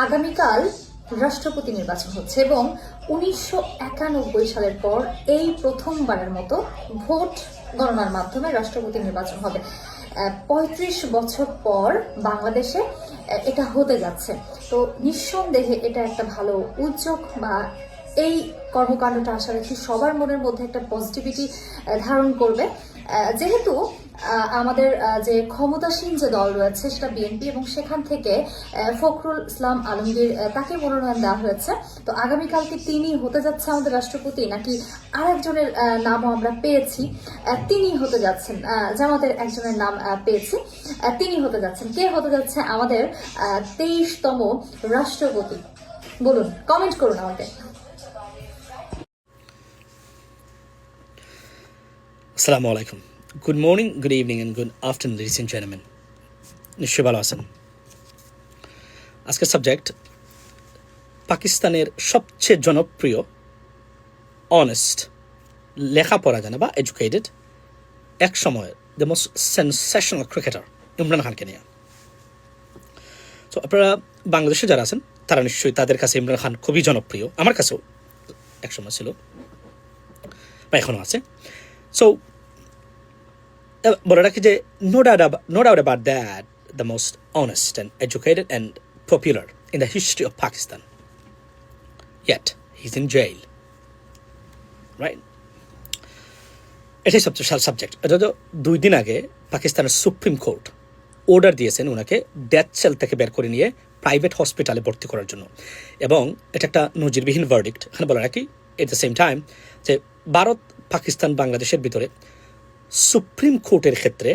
আগামীকাল রাষ্ট্রপতি নির্বাচন হচ্ছে এবং 1991 সালের পর এই প্রথমবারের মতো ভোট গণনার মাধ্যমে রাষ্ট্রপতি নির্বাচন হবে। 35 বছর পর বাংলাদেশে এটা হতে যাচ্ছে। তো নিঃসন্দেহে এটা একটা ভালো উদ্যোগ বা এই কর্মকাণ্ডটা আশা রাখি সবার মনের মধ্যে একটা পজিটিভিটি ধারণ করবে। যেহেতু আমাদের যে ক্ষমতাসীন যে দল রয়েছে সেটা বিএনপি এবং সেখান থেকে ফখরুল ইসলাম আলমগীর তাকে মনোনয়ন দেওয়া হয়েছে। তো আগামীকালকে তিনি হতে যাচ্ছে আমাদের রাষ্ট্রপতি, নাকি আরেকজনের নামও আমরা পেয়েছি তিনি হতে যাচ্ছেন, জামাতের একজনের নাম পেয়েছি তিনি হতে যাচ্ছেন। কে হতে যাচ্ছে আমাদের 23তম রাষ্ট্রপতি বলুন, কমেন্ট করুন আমাকে। Assalamu alaikum. Good morning, good evening and good afternoon, ladies and gentlemen. নিশ্চয়ই ভালো আছেন। আজকের সাবজেক্ট পাকিস্তানের সবচেয়ে জনপ্রিয়, অনেস্ট, লেখাপড়া জানা বা এডুকেটেড এক সময় the most sensational cricketer Imran খানকে নিয়ে। তো আপনারা বাংলাদেশে যারা আছেন তারা নিশ্চয়ই তাদের কাছে ইমরান খান খুবই জনপ্রিয়, আমার কাছেও একসময় ছিল বা এখনও আছে। সো বলে রাখি যে no doubt about that, the most honest and educated and popular in the history of Pakistan. Yet he's in jail, right? এটাই সবচেয়ে সাবজেক্ট। এটা তো 2 দিন আগে পাকিস্তানের সুপ্রিম কোর্ট অর্ডার দিয়েছেন ওনাকে ডেথ সেল থেকে বের করে নিয়ে প্রাইভেট হসপিটালে ভর্তি করার জন্য, এবং এটা একটা নজিরবিহীন ভার্ডিক্ট। এখানে বলে রাখি এট দ্য সেম টাইম যে ভারত, পাকিস্তান, বাংলাদেশের ভিতরে সুপ্রিম কোর্টের ক্ষেত্রে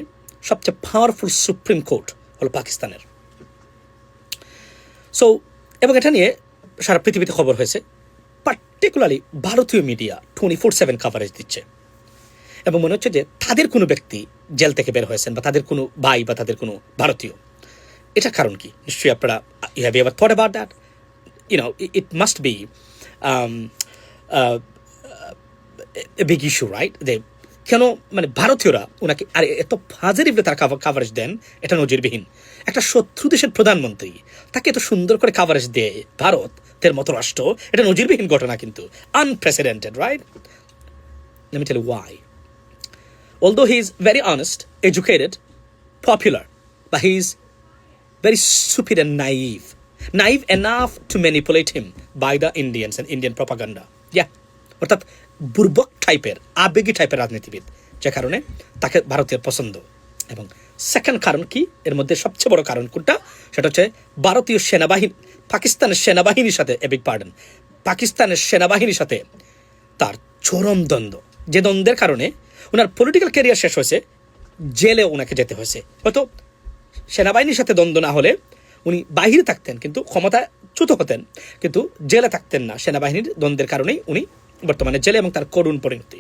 সবচেয়ে পাওয়ারফুল সুপ্রিম কোর্ট হলো পাকিস্তানের। সো এবং এটা নিয়ে সারা পৃথিবীতে খবর হয়েছে, পার্টিকুলারলি ভারতীয় মিডিয়া 24/7 কাভারেজ দিচ্ছে, এবং মনে হচ্ছে যে তাদের কোনো ব্যক্তি জেল থেকে বের হয়েছেন বা তাদের কোনো ভাই বা তাদের কোনো ভারতীয়। এটার কারণ কি? নিশ্চয়ই আপনারা you have ever thought about that? It must be a big issue, right? যে কেন মানে ভারতীয়রা ওনাকে আর এত পজিটিভলি তার কাভারেজ দেন, এটা নজিরবিহীন। একটা শত্রু দেশের প্রধানমন্ত্রী তাকে এত সুন্দর করে কাভারেজ দেয় ভারতের মতো রাষ্ট্র, এটা নজিরবিহীন ঘটনা, কিন্তু unprecedented, right? Let me tell you why. Although he is very honest, educated, popular, but he is very stupid and naive enough to manipulate him by the Indians and Indian propaganda. Yeah, অর্থাৎ বুর্বক টাইপের, আবেগী টাইপের রাজনীতিবিদ, যে কারণে তাকে ভারতের পছন্দ। এবং সেকেন্ড কারণ কি, এর মধ্যে সবচেয়ে বড় কারণ কোনটা, সেটা হচ্ছে ভারতীয় সেনাবাহিনী, পাকিস্তানের সেনাবাহিনীর সাথে, পাকিস্তানের সেনাবাহিনীর সাথে তার চরম দ্বন্দ্ব, যে দ্বন্দ্বের কারণে ওনার পলিটিক্যাল ক্যারিয়ার শেষ হয়েছে, জেলে ওনাকে যেতে হয়েছে। হয়তো সেনাবাহিনীর সাথে দ্বন্দ্ব না হলে উনি বাহিরে থাকতেন, কিন্তু ক্ষমতাচ্যুত হতেন, কিন্তু জেলে থাকতেন না। সেনাবাহিনীর দ্বন্দ্বের কারণেই উনি বর্তমানে জেলে, এবং তার করুণ পরিণতি।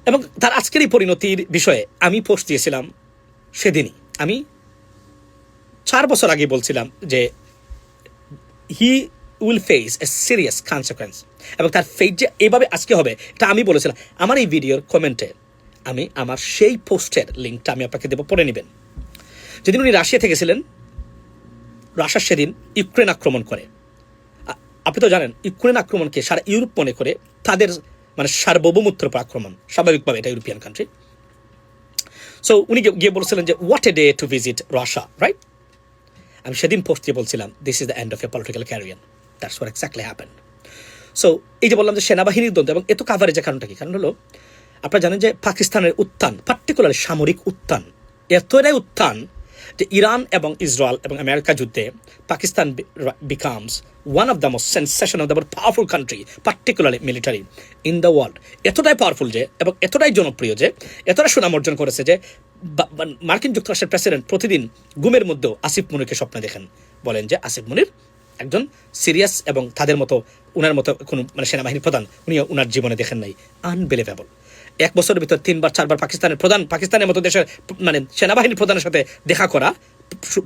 এবং তার আজকের এই পরিণতির বিষয়ে আমি পোস্ট দিয়েছিলাম সেদিনই। আমি 4 বছর আগে বলছিলাম যে he will face A serious consequence, এবং তার ফেট যে এভাবে আজকে হবে এটা আমি বলেছিলাম। আমার এই ভিডিওর কমেন্টে আমি আমার সেই পোস্টের লিঙ্কটা আমি আপনাকে দেবো, পড়ে নেবেন। যেদিন উনি রাশিয়া থেকে গেছিলেন, রাশিয়া সেদিন ইউক্রেন আক্রমণ করে। আপনি তো জানেন ইউক্রেন আক্রমণকে সারা ইউরোপ মনে করে তাদের মানে সার্বভৌমত্বের উপর আক্রমণ, স্বাভাবিকভাবে এটা ইউরোপিয়ান কান্ট্রি। সো উনি গিয়ে বলছিলেন যে what a day to visit Russia, right? আমি সেদিন পোস্ট দিয়ে বলছিলাম this is the end of a political career. That's what exactly happened. So এই যে বললাম যে সেনাবাহিনীর দ্বন্দ্ব এবং এত কাভারেজের কারণটা কি? কারণ হলো আপনারা জানেন যে পাকিস্তানের উত্থান, পার্টিকুলারলি সামরিক উত্থান, এতটাই উত্থান যে ইরান এবং ইসরায়েল এবং আমেরিকা যুদ্ধে Pakistan becomes one of the most sensational, the most powerful country, particularly military in the world. এতটাই পাওয়ারফুল যে, এবং এতটাই জনপ্রিয় যে, এতটা সুনাম অর্জন করেছে যে মার্কিন যুক্তরাষ্ট্রের প্রেসিডেন্ট প্রতিদিন ঘুমের মধ্যেও আসিফ মুনিরকে স্বপ্নে দেখেন, বলেন যে আসিফ মুনির একজন সিরিয়াস এবং তাদের মতো উনার মতো কোনো মানে সেনাবাহিনীর প্রধান উনি উনার জীবনে দেখেন নাই। আনবিলিভেবল। 1 বছরের ভিতর 3-4বার পাকিস্তানের মতো দেশের মানে সেনাবাহিনীর প্রধানের সাথে দেখা করা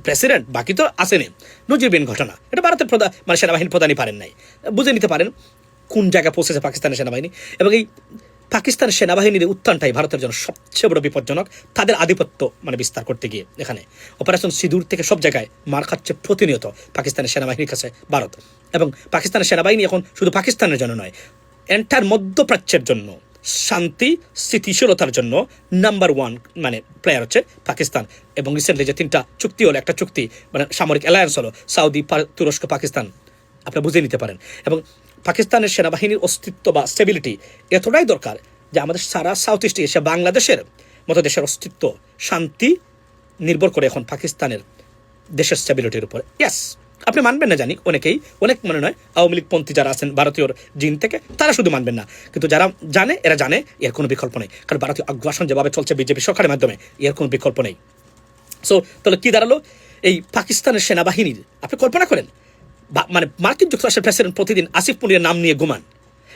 প্রেসিডেন্ট, বাকি তো আসেনি। নজিরবিহীন ঘটনা। এটা ভারতের প্রধান মানে সেনাবাহিনীর প্রধানই পারেন নাই। বুঝে নিতে পারেন কোন জায়গায় পৌঁছেছে পাকিস্তানের সেনাবাহিনী। এবং এই পাকিস্তানের সেনাবাহিনীর উত্থানটাই ভারতের জন্য সবচেয়ে বড় বিপজ্জনক। তাদের আধিপত্য বিস্তার করতে গিয়ে এখানে অপারেশন সিঁদুর থেকে সব জায়গায় মার খাচ্ছে প্রতিনিয়ত পাকিস্তানের সেনাবাহিনীর কাছে ভারত। এবং পাকিস্তানের সেনাবাহিনী এখন শুধু পাকিস্তানের জন্য নয়, এন্টার মধ্যপ্রাচ্যের জন্য শান্তি স্থিতিশীলতার জন্য নাম্বার 1 প্লেয়ার হচ্ছে পাকিস্তান। এবং রিসেন্টলি যে 3টা চুক্তি হলো, একটা চুক্তি সামরিক অ্যালায়েন্স হলো সৌদি, তুরস্ক, পাকিস্তান, আপনি বুঝে নিতে পারেন। এবং পাকিস্তানের সেনাবাহিনীর অস্তিত্ব বা স্টেবিলিটি এতটাই দরকার যে আমাদের সারা সাউথ ইস্ট এশিয়া, বাংলাদেশের মতো দেশের অস্তিত্ব, শান্তি নির্ভর করে এখন পাকিস্তানের দেশের স্টেবিলিটির উপর। ইয়াস, আপনি মানবেন না জানি, অনেক মনে নয় আওয়ামী লীগপন্থী যারা আছেন ভারতীয় জিন থেকে, তারা শুধু মানবেন না, কিন্তু যারা জানে এরা জানে এর কোনো বিকল্প নেই। কারণ ভারতীয় আগ্রাসন যেভাবে চলছে বিজেপি সরকারের মাধ্যমে, এর কোনো বিকল্প নেই। সো তাহলে কি দাঁড়ালো? এই পাকিস্তানের সেনাবাহিনীর আপনি কল্পনা করেন, মার্কিন যুক্তরাষ্ট্রের প্রেসিডেন্ট প্রতিদিন আসিফ মনিরের নাম নিয়ে ঘুমান।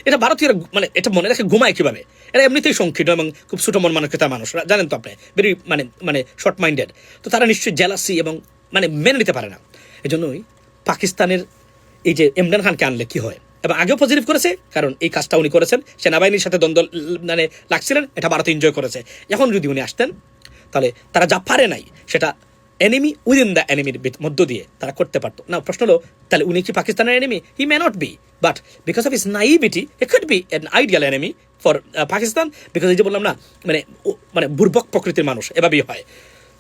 এটা ভারতীয়রা এটা মনে রেখে ঘুমায় কিভাবে? এটা এমনিতেই সংকীর্ণ এবং খুব ছোট মন মানসিকতার মানুষ, জানেন তো আপনি, ভেরি শর্ট মাইন্ডেড। তো তারা নিশ্চয়ই জেলাসি এবং মেনে নিতে পারে না। এই জন্যই পাকিস্তানের এই যে ইমরান খানকে আনলে কি হয়, এবং আগেও পজিটিভ করেছে, কারণ এই কাজটা উনি করেছেন, সেনাবাহিনীর সাথে দ্বন্দ্ব লাগছিলেন, এটা ভারত এনজয় করেছে। এখন যদি উনি আসতেন, তাহলে তারা যা পারে নাই সেটা এনিমি উইদিন দ্য এনিমির মধ্য দিয়ে তারা করতে পারতো না। প্রশ্ন হলো, তাহলে উনি কি পাকিস্তানের enemy? He may not be, but because of his naivety he could be an ideal enemy for Pakistan. Because এই যে বললাম না, বুর্বক প্রকৃতির মানুষ এভাবেই হয়।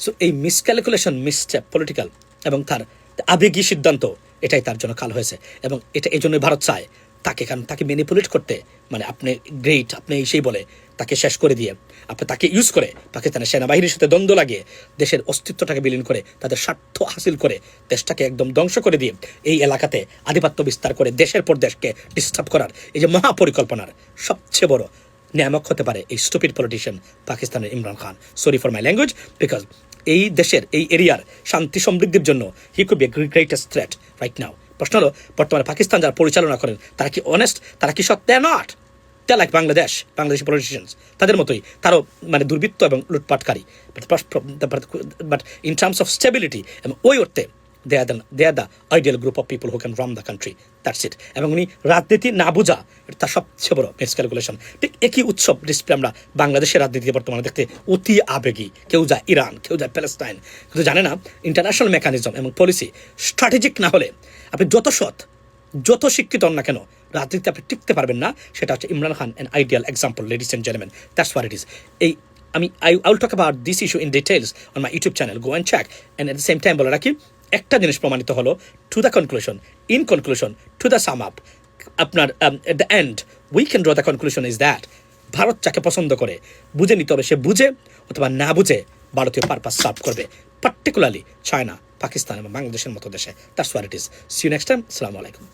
সো এই মিসক্যালকুলেশন, মিসস্টেপ, পলিটিক্যাল এবং তার আবেগী সিদ্ধান্ত, এটাই তার জন্য কাল হয়েছে। এবং এটা এই জন্যই ভারত চায় তাকে, কারণ তাকে ম্যানিপুলেট করতে, আপনি গ্রেট, আপনি সেই বলে তাকে শেষ করে দিয়ে, আপনি তাকে ইউজ করে পাকিস্তানের সেনাবাহিনীর সাথে দ্বন্দ্ব লাগিয়ে দেশের অস্তিত্বটাকে বিলীন করে, তাদের স্বার্থ হাসিল করে, দেশটাকে একদম ধ্বংস করে দিয়ে এই এলাকাতে আধিপত্য বিস্তার করে দেশের পর দেশকে ডিস্টার্ব করার এই যে মহাপরিকল্পনার সবচেয়ে বড় নিয়ামক হতে পারে এই স্টুপিড পলিটিশিয়ান পাকিস্তানের Imran Khan. Sorry for my language, because এই দেশের এই এরিয়ার শান্তি সমৃদ্ধির জন্য he could be greatest threat right now. প্রশ্ন হলো, বর্তমানে পাকিস্তান যারা পরিচালনা করেন তারা কি অনেস্ট? তারা কি সৎ? They are not. They like Bangladeshi politicians, তাদের মতোই তারও দুর্বৃত্ত এবং লুটপাটকারী। But in terms of stability এবং ওই অর্থে they are the ideal group of people who can run the country. That's it. এবং উনি রাজনীতি না বোঝা, তার সবচেয়ে বড় মিসক্যালকুলেশন। ঠিক একই উৎসব ডিসপ্লে আমরা বাংলাদেশের রাজনীতিতে বর্তমানে দেখতে অতি আবেগী। কেউ যায় ইরান, কেউ যায় প্যালেস্টাইন, কিন্তু জানে না ইন্টারন্যাশনাল মেকানিজম এবং পলিসি স্ট্র্যাটেজিক না হলে আপনি যত সৎ, যত শিক্ষিত হন না কেন, রাজনীতিতে আপনি টিকতে পারবেন না। সেটা হচ্ছে Imran Khan an ideal example, ladies and gentleman. That's what it is. I will talk about this issue in details on my YouTube channel. Go and check. And at the same time বলে রাখি, একটা জিনিস প্রমাণিত হলো, to the conclusion, in conclusion, to the sum up, আপনার at the end we can draw the conclusion is that Bharat যাকে পছন্দ করে বুঝে নিতে হবে, সে বুঝে অথবা না বুঝে ভারতীয় পারপাস সার্ভ করবে, পার্টিকুলারলি চায়না, পাকিস্তান এবং বাংলাদেশের মতো দেশে। That's what it is. See you next time. আসসালামু আলাইকুম।